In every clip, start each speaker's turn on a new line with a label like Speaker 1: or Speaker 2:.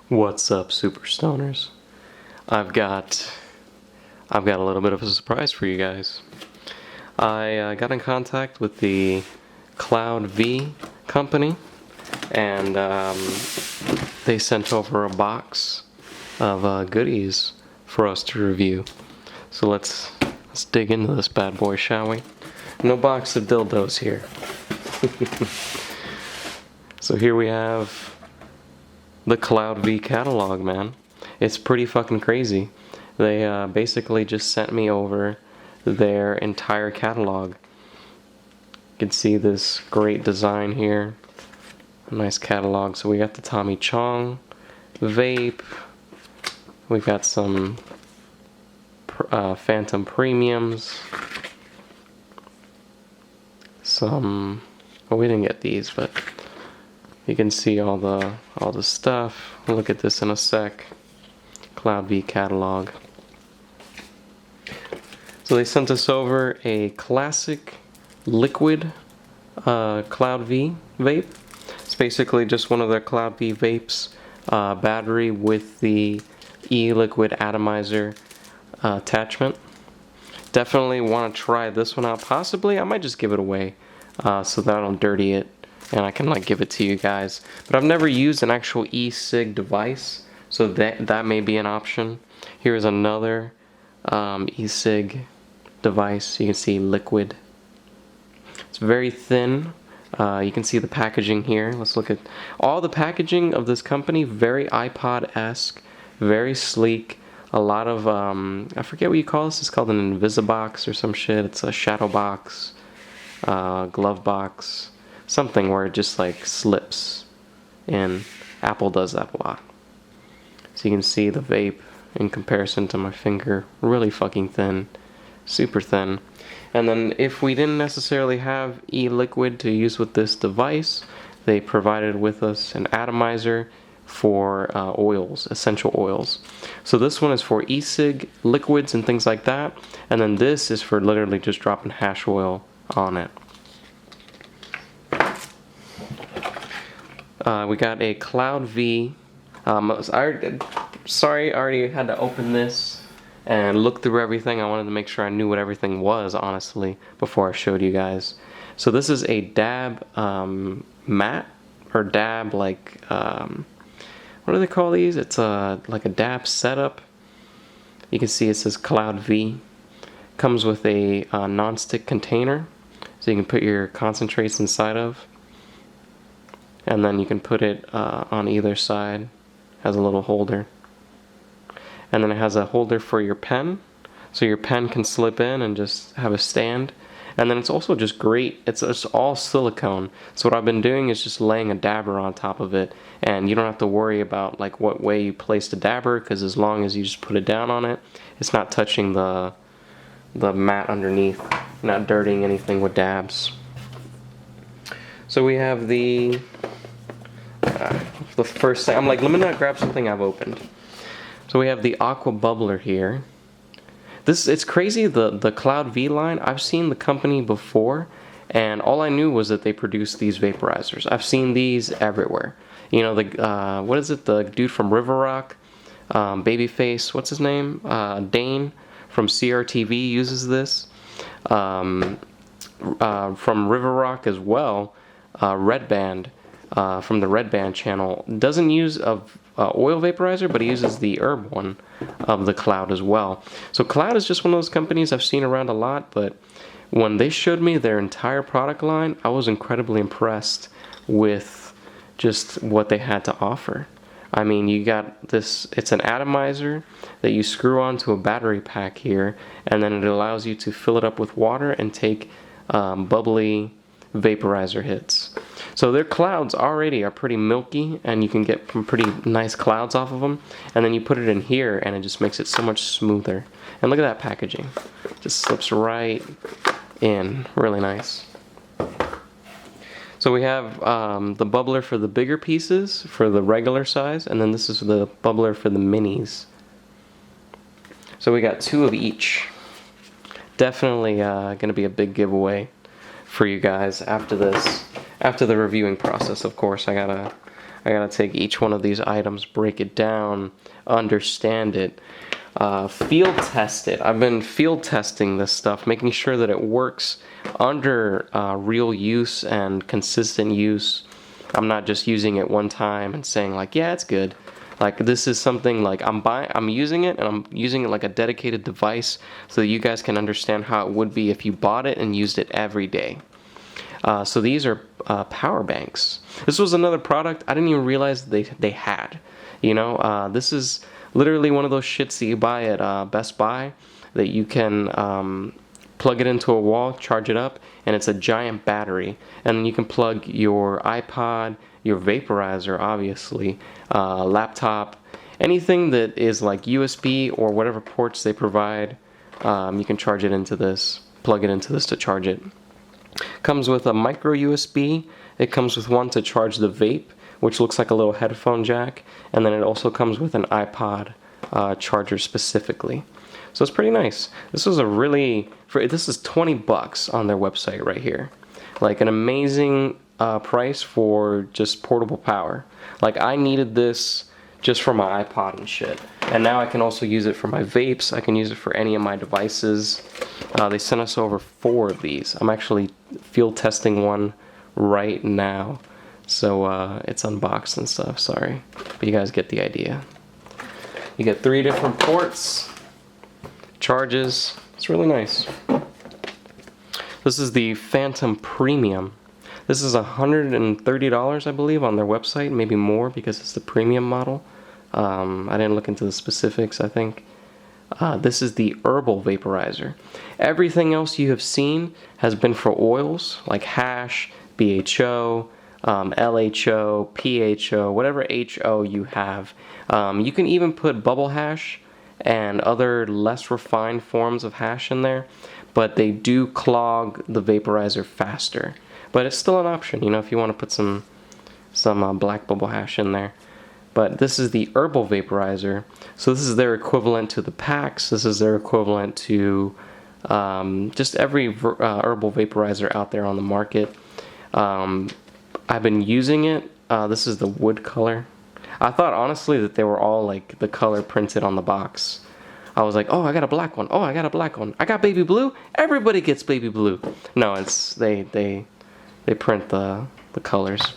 Speaker 1: What's up, super stoners? I've got a little bit of a surprise for you guys. I got in contact with the Cloud V company, and they sent over a box of goodies for us to review. So let's dig into this bad boy, shall we? No box of dildos here. So here we have the Cloud V catalog, man. It's pretty fucking crazy. They basically just sent me over their entire catalog. You can see this great design here. A nice catalog. So we got the Tommy Chong vape. We've got some Phantom Premiums. Some, well, we didn't get these, but you can see all the stuff. We'll look at this in a sec. Cloud V catalog. So they sent us over a classic liquid Cloud V vape. It's basically just one of their Cloud V vapes, battery with the e-liquid atomizer attachment. Definitely want to try this one out. Possibly I might just give it away so that I don't dirty it and I can like give it to you guys. But I've never used an actual e-cig device, so that may be an option. Here's another e-cig device. You can see liquid. It's very thin. You can see the packaging here. Let's look at all the packaging of this company. Very iPod-esque, very sleek. A lot of I forget what you call this. It's called an Invisibox or some shit. It's a shadow box, glove box, something where it just like slips. And Apple does that a lot. So you can see the vape in comparison to my finger, really fucking thin, super thin. And then if we didn't necessarily have e-liquid to use with this device, they provided with us an atomizer for oils, essential oils. So this one is for e-cig liquids and things like that, and then this is for literally just dropping hash oil on it. We got a Cloud V. Sorry, I already had to open this and look through everything. I wanted to make sure I knew what everything was, honestly, before I showed you guys. So this is a dab mat, or dab like, what do they call these? It's like a dab setup. You can see it says Cloud V. Comes with a non-stick container, so you can put your concentrates inside of. And then you can put it on either side. Has a little holder. And then it has a holder for your pen, so your pen can slip in and just have a stand. And then it's also just great, it's all silicone. So what I've been doing is just laying a dabber on top of it, and you don't have to worry about like what way you place the dabber, because as long as you just put it down on it, it's not touching the mat underneath, not dirtying anything with dabs. So we have the first thing. I'm like, let me not grab something I've opened. So we have the Aqua bubbler here. It's crazy, the Cloud V line. I've seen the company before, and all I knew was that they produced these vaporizers. I've seen these everywhere. You know, the what is it? The dude from River Rock, Babyface. What's his name? Dane from CRTV uses this. From River Rock as well. Red Band. From the Red Band channel doesn't use a oil vaporizer, but he uses the herb one of the Cloud as well. So Cloud is just one of those companies I've seen around a lot, but when they showed me their entire product line, I was incredibly impressed with just what they had to offer. I mean, you got this, it's an atomizer that you screw onto a battery pack here, and then it allows you to fill it up with water and take bubbly vaporizer hits. So their clouds already are pretty milky, and you can get some pretty nice clouds off of them, and then you put it in here and it just makes it so much smoother. And look at that packaging, just slips right in, really nice. So we have the bubbler for the bigger pieces, for the regular size, and then this is the bubbler for the minis. So we got two of each. Definitely gonna be a big giveaway for you guys after this, after the reviewing process. Of course, I I gotta take each one of these items, break it down, understand it, field test it. I've been field testing this stuff, making sure that it works under real use and consistent use. I'm not just using it one time and saying like, yeah, it's good. Like, this is something like I'm using it, and I'm using it like a dedicated device so that you guys can understand how it would be if you bought it and used it every day. So these are power banks. This was another product I didn't even realize they had. You know, this is literally one of those shits that you buy at Best Buy that you can plug it into a wall, charge it up, and it's a giant battery. And then you can plug your iPod, your vaporizer, obviously, laptop, anything that is like USB or whatever ports they provide. You can charge it into this, plug it into this to charge it. Comes with a micro USB. It comes with one to charge the vape, which looks like a little headphone jack, and then it also comes with an iPod charger specifically. So it's pretty nice. This was this is 20 bucks on their website right here. Like, an amazing price for just portable power. Like, I needed this just for my iPod and shit. And now I can also use it for my vapes. I can use it for any of my devices. They sent us over 4 of these. I'm actually field testing one right now. So it's unboxed and stuff, sorry. But you guys get the idea. You get 3 different ports, charges. It's really nice. This is the Phantom Premium. This is $130, I believe, on their website, maybe more because it's the premium model. I didn't look into the specifics, I think. This is the herbal vaporizer. Everything else you have seen has been for oils, like hash, BHO, LHO, PHO, whatever HO you have. You can even put bubble hash and other less refined forms of hash in there, but they do clog the vaporizer faster. But it's still an option, you know, if you want to put some black bubble hash in there. But this is the herbal vaporizer. So this is their equivalent to the packs. This is their equivalent to just every herbal vaporizer out there on the market. I've been using it. This is the wood color. I thought honestly that they were all like the color printed on the box. I was like, oh, I got a black one. Oh, I got a black one. I got baby blue. Everybody gets baby blue. No, it's they print the colors.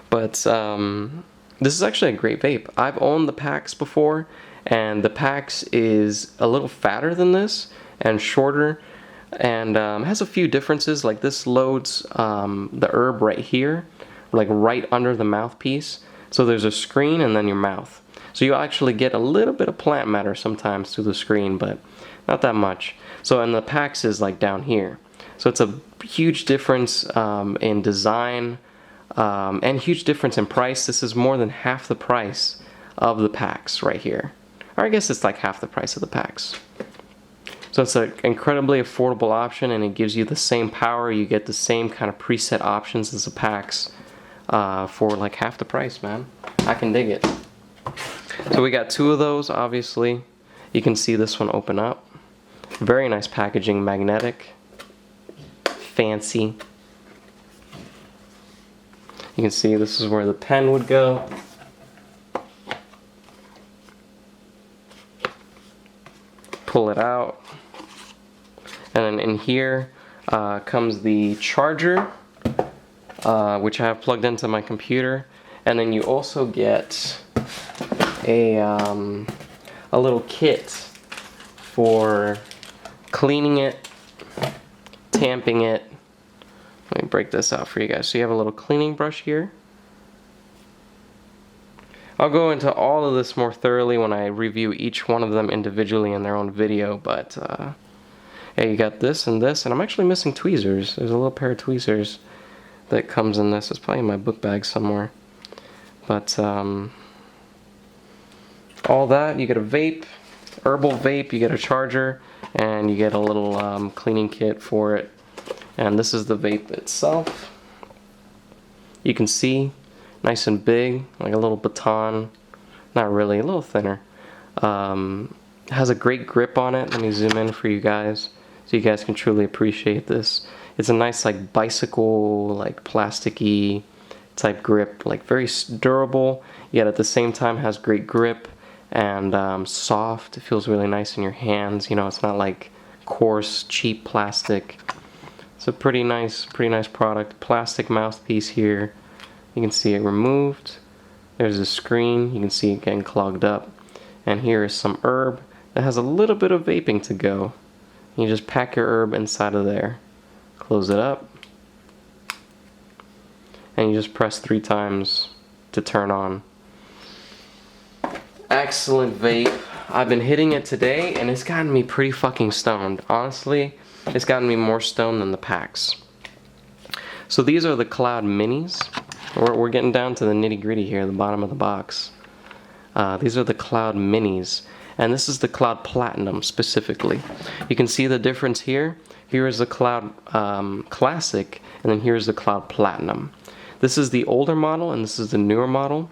Speaker 1: But this is actually a great vape. I've owned the packs before, and the packs is a little fatter than this and shorter, and has a few differences. Like, this loads the herb right here, like right under the mouthpiece. So there's a screen and then your mouth. So you actually get a little bit of plant matter sometimes through the screen, but not that much. So, and the packs is like down here. So it's a huge difference in design and huge difference in price. This is more than half the price of the packs right here. Or I guess it's like half the price of the packs. So it's an incredibly affordable option, and it gives you the same power. You get the same kind of preset options as the packs for like half the price, man. I can dig it. So we got 2 of those, obviously. You can see this one open up. Very nice packaging, magnetic. Fancy. You can see this is where the pen would go. Pull it out. And then in here comes the charger, which I have plugged into my computer. And then you also get a little kit for cleaning it, tamping it. Let me break this out for you guys. So you have a little cleaning brush here. I'll go into all of this more thoroughly when I review each one of them individually in their own video, but yeah, you got this, and I'm actually missing tweezers. There's a little pair of tweezers that comes in this. It's probably in my book bag somewhere. But all that, you get a vape, herbal vape, you get a charger, and you get a little cleaning kit for it. And this is the vape itself. You can see, nice and big, like a little baton. Not really, a little thinner. Has a great grip on it. Let me zoom in for you guys so you guys can truly appreciate this. It's a nice like bicycle, like plasticky type grip, like very durable, yet at the same time has great grip and soft. It feels really nice in your hands. You know, it's not like coarse, cheap plastic. It's a pretty nice product. Plastic mouthpiece here. You can see it removed. There's a screen. You can see it getting clogged up. And here is some herb that has a little bit of vaping to go. You just pack your herb inside of there. Close it up. And you just press 3 times to turn on. Excellent vape. I've been hitting it today and it's gotten me pretty fucking stoned. Honestly, it's gotten me more stoned than the packs. So these are the Cloud Minis. We're getting down to the nitty gritty here, the bottom of the box. These are the Cloud Minis. And this is the Cloud Platinum specifically. You can see the difference here. Here is the Cloud Classic, and then here's the Cloud Platinum. This is the older model and this is the newer model.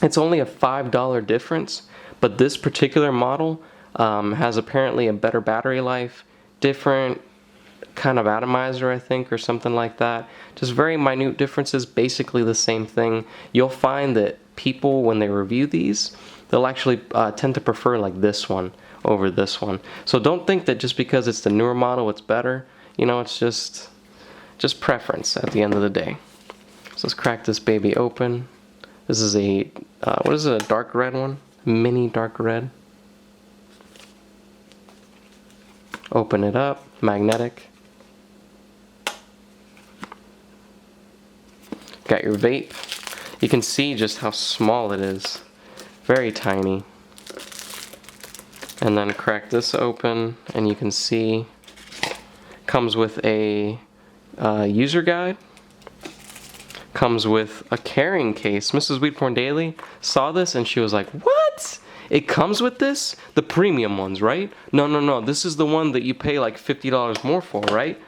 Speaker 1: It's only a $5 difference, but this particular model has apparently a better battery life, different kind of atomizer, I think, or something like that. Just very minute differences, basically the same thing. You'll find that people, when they review these, they'll actually tend to prefer like this one over this one. So don't think that just because it's the newer model it's better. You know, it's just preference at the end of the day. So let's crack this baby open. This is a, what is it, a dark red one? Mini dark red. Open it up, magnetic. Got your vape. You can see just how small it is. Very tiny. And then crack this open and you can see comes with a user guide. Comes with a carrying case. Mrs. WeedPornDaily saw this and she was like, what? It comes with this? The premium ones, right? No, this is the one that you pay like $50 more for, right?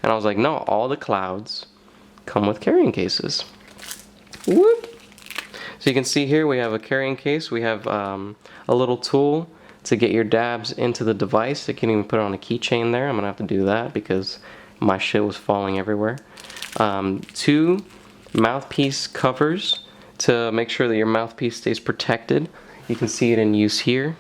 Speaker 1: And I was like, no, all the Clouds come with carrying cases. Whoop. So you can see here we have a carrying case. We have a little tool to get your dabs into the device. You can even put it on a keychain there. I'm gonna have to do that because my shit was falling everywhere. 2 mouthpiece covers to make sure that your mouthpiece stays protected. You can see it in use here.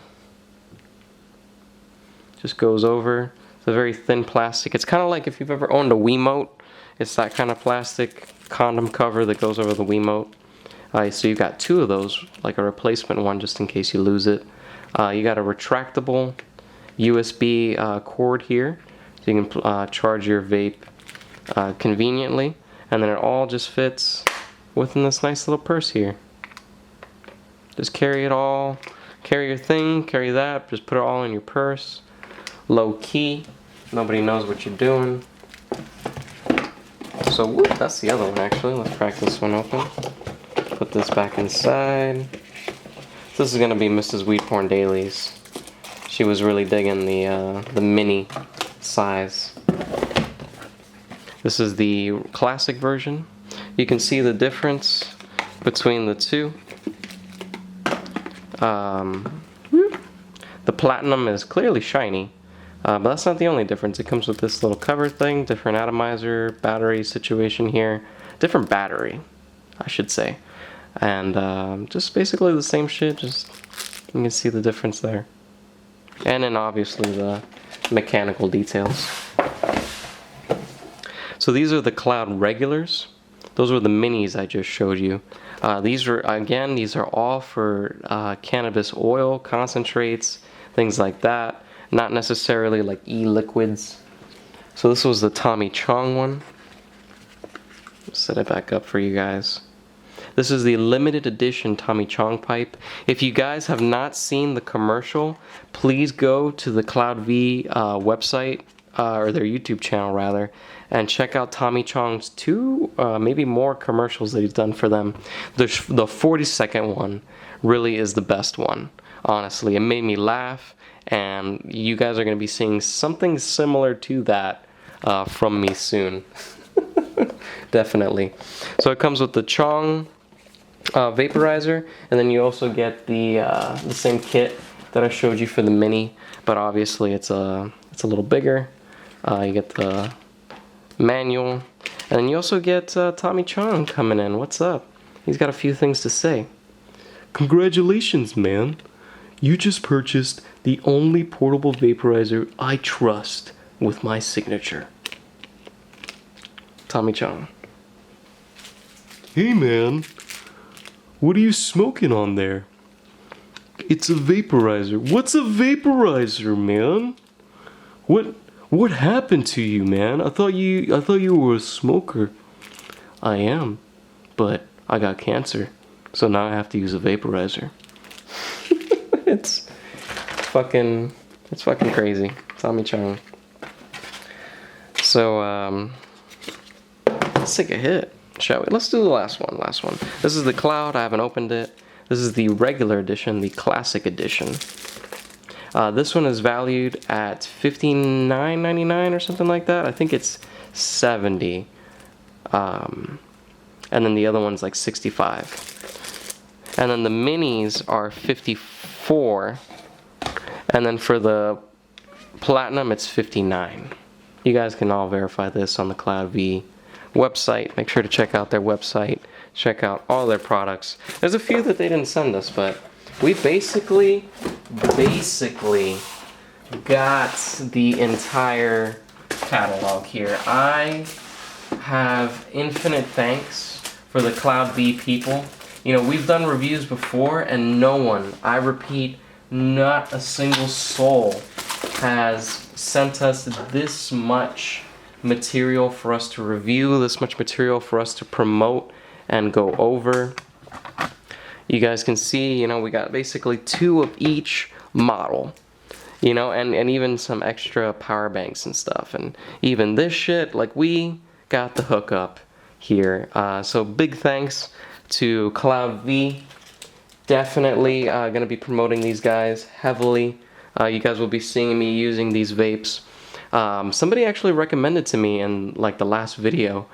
Speaker 1: Just goes over. It's a very thin plastic. It's kind of like if you've ever owned a Wiimote. It's that kind of plastic condom cover that goes over the Wiimote. So you've got 2 of those, like a replacement one just in case you lose it. You got a retractable USB cord here, so you can charge your vape conveniently. And then it all just fits within this nice little purse here. Just carry it all, carry your thing, carry that, just put it all in your purse. Low key, nobody knows what you're doing. So whoop, that's the other one actually. Let's crack this one open. Put this back inside. This is gonna be Mrs. WeedPornDaily's. She was really digging the mini size. This is the classic version. You can see the difference between the two. The platinum is clearly shiny, but that's not the only difference. It comes with this little cover thing, different atomizer, battery situation here, different battery, I should say, and just basically the same shit. Just you can see the difference there, and then obviously the mechanical details. So these are the Cloud regulars. Those were the minis I just showed you. These are all for cannabis oil, concentrates, things like that. Not necessarily like e-liquids. So this was the Tommy Chong one. Set it back up for you guys. This is the limited edition Tommy Chong pipe. If you guys have not seen the commercial, please go to the Cloud V website, or their YouTube channel rather, and check out Tommy Chong's 2, maybe more commercials that he's done for them. The 40-second one really is the best one, honestly. It made me laugh, and you guys are going to be seeing something similar to that from me soon. Definitely. So it comes with the Chong vaporizer, and then you also get the same kit that I showed you for the mini, but obviously it's a little bigger. You get the manual, And then you also get Tommy Chong coming in. What's up? He's got a few things to say. Congratulations, man. You just purchased the only portable vaporizer I trust with my signature. Tommy Chong. Hey, man. What are you smoking on there? It's a vaporizer. What's a vaporizer, man? What happened to you, man? I thought you were a smoker. I am, but I got cancer, so now I have to use a vaporizer. It's fucking crazy. Tommy Chong. So let's take a hit, shall we? Let's do the last one. This is the Cloud. I haven't opened it. This is the regular edition, the classic edition. This one is valued at $59.99 or something like that. I think it's $70. And then the other one's like $65. And then the minis are $54. And then for the platinum, it's $59. You guys can all verify this on the Cloud V website. Make sure to check out their website. Check out all their products. There's a few that they didn't send us, but we basically got the entire catalog here. I have infinite thanks for the Cloud V people. You know, we've done reviews before and no one, I repeat, not a single soul has sent us this much material for us to review, this much material for us to promote and go over. You guys can see, you know, we got basically 2 of each model, you know, and even some extra power banks and stuff, and even this shit, like, we got the hookup here. So big thanks to Cloud V. Definitely gonna be promoting these guys heavily. You guys will be seeing me using these vapes. Somebody actually recommended to me in like the last video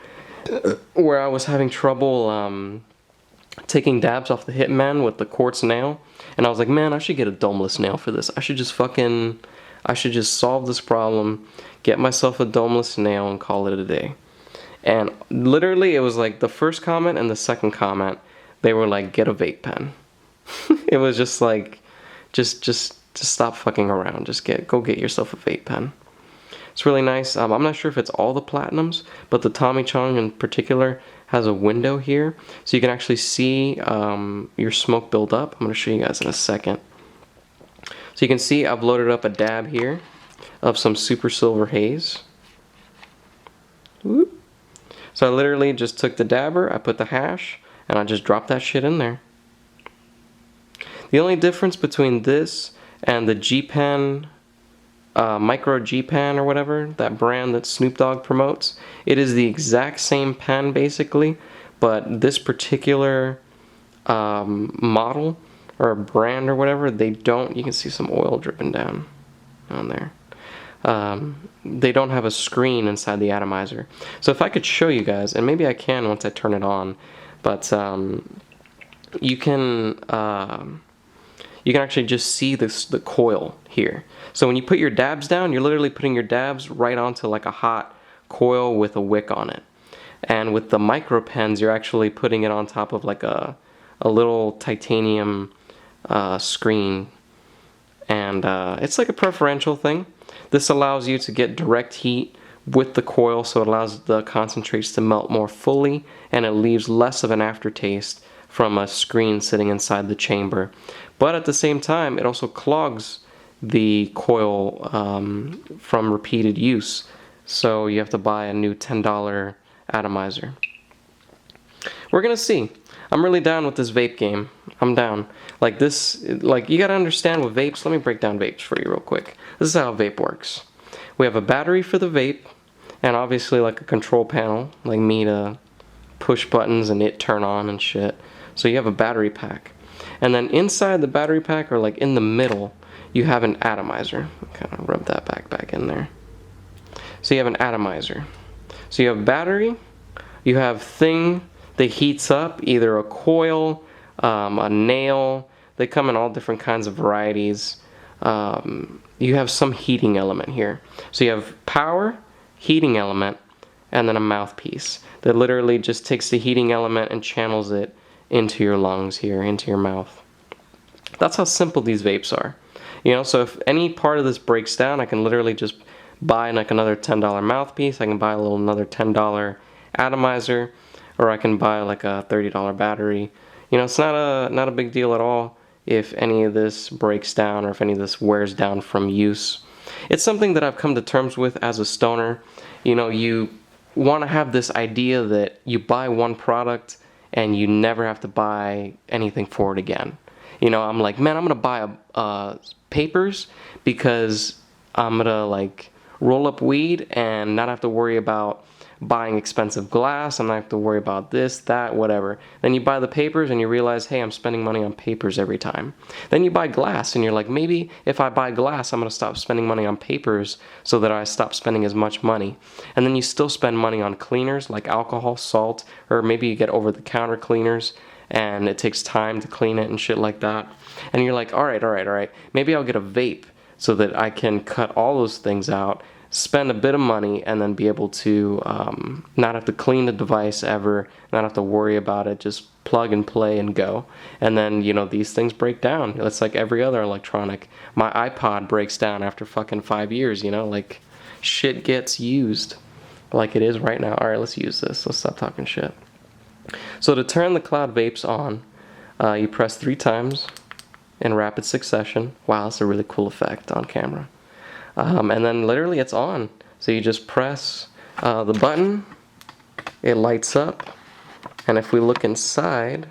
Speaker 1: where I was having trouble taking dabs off the Hitman with the quartz nail, and I was like, man, I should get a domeless nail for this. I should just solve this problem, get myself a domeless nail and call it a day. And literally it was like the first comment and the second comment, they were like, get a vape pen. It was just like, just stop fucking around. Just go get yourself a vape pen. It's really nice. I'm not sure if it's all the platinums, but the Tommy Chong in particular has a window here, so you can actually see your smoke build up. I'm going to show you guys in a second. So you can see I've loaded up a dab here of some super silver haze. Whoop. So I literally just took the dabber, I put the hash, and I just dropped that shit in there. The only difference between this and the G-Pen, Micro G-Pen or whatever, that brand that Snoop Dogg promotes, it is the exact same pen basically, but this particular model or brand or whatever, they don't, you can see some oil dripping down on there. They don't have a screen inside the atomizer. So if I could show you guys, and maybe I can once I turn it on, but you can actually just see the coil here. So when you put your dabs down, you're literally putting your dabs right onto like a hot coil with a wick on it. And with the micro pens, you're actually putting it on top of like a little titanium screen. And it's like a preferential thing. This allows you to get direct heat with the coil, so it allows the concentrates to melt more fully, and it leaves less of an aftertaste from a screen sitting inside the chamber. But at the same time, it also clogs the coil from repeated use, so you have to buy a new $10 atomizer. We're gonna see. I'm really down with this vape game. I'm down. Like this, like you gotta understand with vapes. Let me break down vapes for you real quick. This is how a vape works. We have a battery for the vape, and obviously like a control panel, like me to push buttons and it turn on and shit. So you have a battery pack. And then inside the battery pack, or like in the middle, you have an atomizer. Kind of rub that back in there. So you have an atomizer. So you have battery, you have thing that heats up, either a coil, a nail. They come in all different kinds of varieties. You have some heating element here. So you have power, heating element, and then a mouthpiece that literally just takes the heating element and channels it into your lungs here, into your mouth. That's how simple these vapes are. You know, so if any part of this breaks down, I can literally just buy like another $10 mouthpiece. I can buy another $10 atomizer, or I can buy like a $30 battery. You know, it's not a big deal at all if any of this breaks down or if any of this wears down from use. It's something that I've come to terms with as a stoner. You know, you want to have this idea that you buy one product and you never have to buy anything for it again. You know, I'm like, man, I'm gonna buy papers because I'm gonna like roll up weed and not have to worry about buying expensive glass. I'm not have to worry about this, that, whatever. Then you buy the papers and you realize, hey, I'm spending money on papers every time. Then you buy glass and you're like, maybe if I buy glass, I'm gonna stop spending money on papers so that I stop spending as much money. And then you still spend money on cleaners like alcohol, salt, or maybe you get over-the-counter cleaners and it takes time to clean it and shit like that. And you're like, all right, maybe I'll get a vape so that I can cut all those things out, spend a bit of money, and then be able to not have to clean the device ever, not have to worry about it, just plug and play and go. And then, you know, these things break down. It's like every other electronic. My iPod breaks down after fucking 5 years, you know, like shit gets used like it is right now. All right, let's use this. Let's stop talking shit. So to turn the cloud vapes on, you press 3 times in rapid succession. Wow, that's a really cool effect on camera. And then literally it's on. So you just press the button, it lights up, and if we look inside,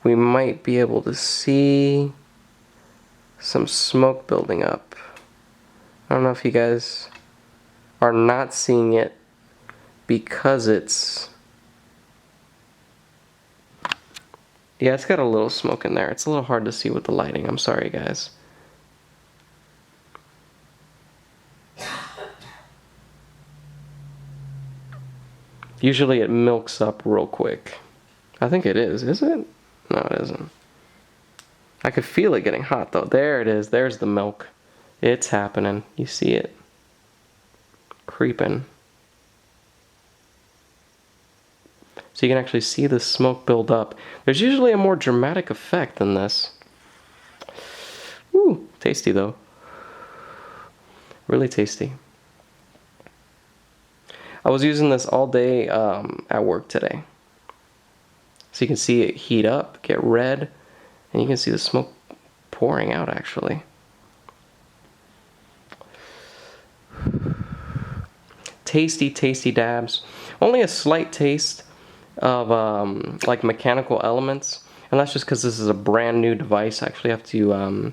Speaker 1: we might be able to see some smoke building up. I don't know if you guys are not seeing it because it's got a little smoke in there. It's a little hard to see with the lighting. I'm sorry, guys. Usually it milks up real quick. I think it is it? No, it isn't. I could feel it getting hot though. There it is. There's the milk. It's happening. You see it creeping. So you can actually see the smoke build up. There's usually a more dramatic effect than this. Woo, tasty though. Really tasty. I was using this all day at work today. So you can see it heat up, get red, and you can see the smoke pouring out actually. Tasty, tasty dabs. Only a slight taste of like mechanical elements, and that's just because this is a brand new device. I actually have to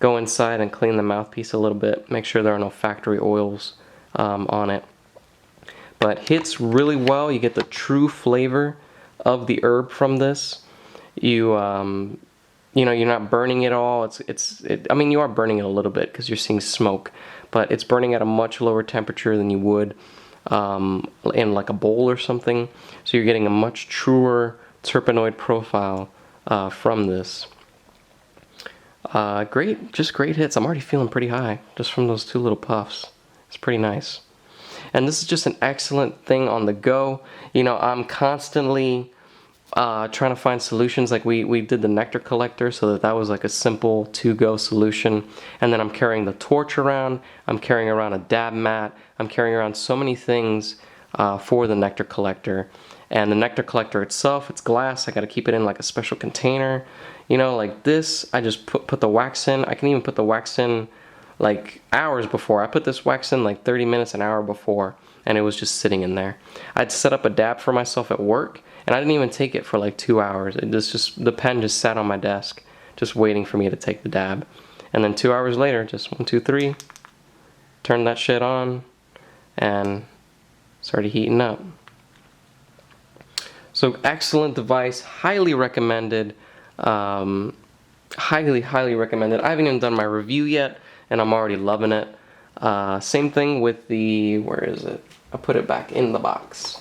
Speaker 1: go inside and clean the mouthpiece a little bit, make sure there are no factory oils on it. But hits really well. You get the true flavor of the herb from this. You you know, you're not burning it all. I mean, you are burning it a little bit because you're seeing smoke, but it's burning at a much lower temperature than you would in like a bowl or something. So you're getting a much truer terpenoid profile from this. Just great hits. I'm already feeling pretty high just from those 2 little puffs. It's pretty nice. And this is just an excellent thing on the go. You know, I'm constantly trying to find solutions. Like we did the nectar collector, so that was like a simple to-go solution. And then I'm carrying the torch around. I'm carrying around a dab mat. I'm carrying around so many things for the nectar collector. And the nectar collector itself, it's glass. I got to keep it in like a special container. You know, like this, I just put the wax in. I can even put the wax in like hours before. I put this wax in like 30 minutes, an hour before, and it was just sitting in there. I'd set up a dab for myself at work, and I didn't even take it for like 2 hours. The pen just sat on my desk, just waiting for me to take the dab. And then 2 hours later, just 1, 2, 3, turned that shit on, and started heating up. So excellent device, highly recommended. Highly recommended. I haven't even done my review yet, and I'm already loving it. Same thing with the, where is it? I put it back in the box.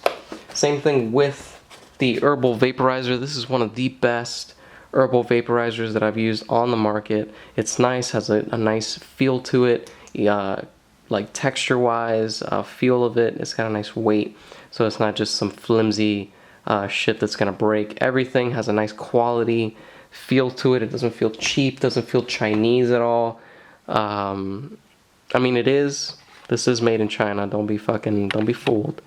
Speaker 1: Same thing with the herbal vaporizer. This is one of the best herbal vaporizers that I've used on the market. It's nice, has a nice feel to it. You like texture-wise, feel of it. It's got a nice weight, so it's not just some flimsy shit that's gonna break. Everything has a nice quality feel to it. It doesn't feel cheap, doesn't feel Chinese at all. I mean, it is. This is made in China. Don't be fooled.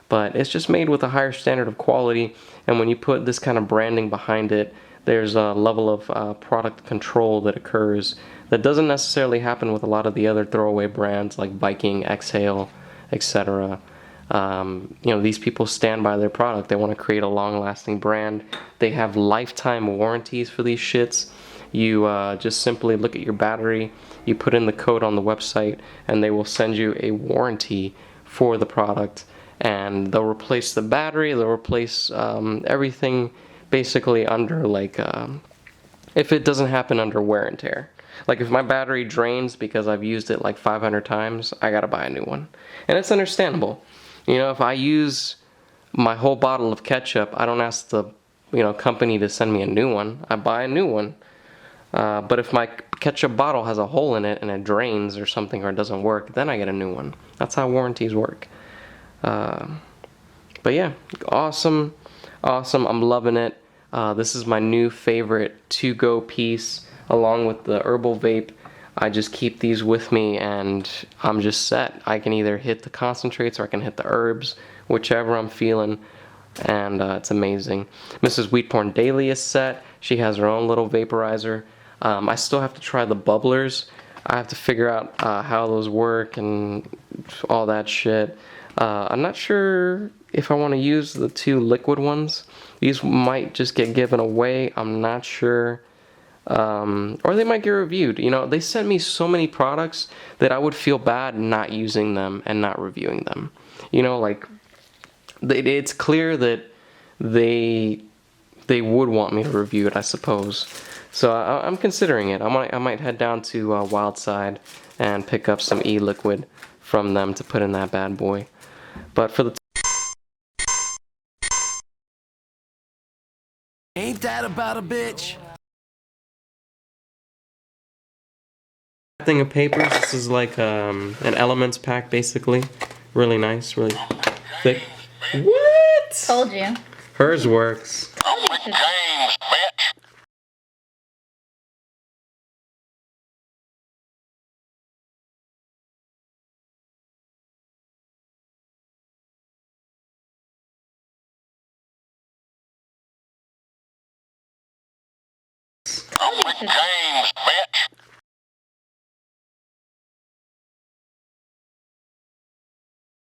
Speaker 1: But it's just made with a higher standard of quality, and when you put this kind of branding behind it, there's a level of product control that occurs that doesn't necessarily happen with a lot of the other throwaway brands like Viking, Exhale, etc. You know, these people stand by their product. They want to create a long-lasting brand. They have lifetime warranties for these shits. You just simply look at your battery, you put in the code on the website, and they will send you a warranty for the product. And they'll replace the battery, they'll replace everything basically under like, if it doesn't happen under wear and tear. Like if my battery drains because I've used it like 500 times, I gotta buy a new one. And it's understandable. You know, if I use my whole bottle of ketchup, I don't ask the company to send me a new one. I buy a new one. But if my ketchup bottle has a hole in it and it drains or something or it doesn't work, then I get a new one. That's how warranties work. But yeah, awesome. I'm loving it. This is my new favorite to-go piece along with the herbal vape. I just keep these with me and I'm just set. I can either hit the concentrates or I can hit the herbs, whichever I'm feeling, and it's amazing. Mrs. WeedPornDaily is set. She has her own little vaporizer. I still have to try the bubblers. I have to figure out how those work and all that shit. I'm not sure if I want to use the 2 liquid ones. These might just get given away. I'm not sure. Or they might get reviewed. You know, they sent me so many products that I would feel bad not using them and not reviewing them. You know, like, it's clear that they would want me to review it, I suppose. So I'm considering it. I might head down to Wildside and pick up some e-liquid from them to put in that bad boy. But for the
Speaker 2: Ain't that about a bitch?
Speaker 1: thing of papers, this is like an elements pack basically. Really nice, really thick. What?
Speaker 3: Told you.
Speaker 1: Hers works.
Speaker 3: James, bitch.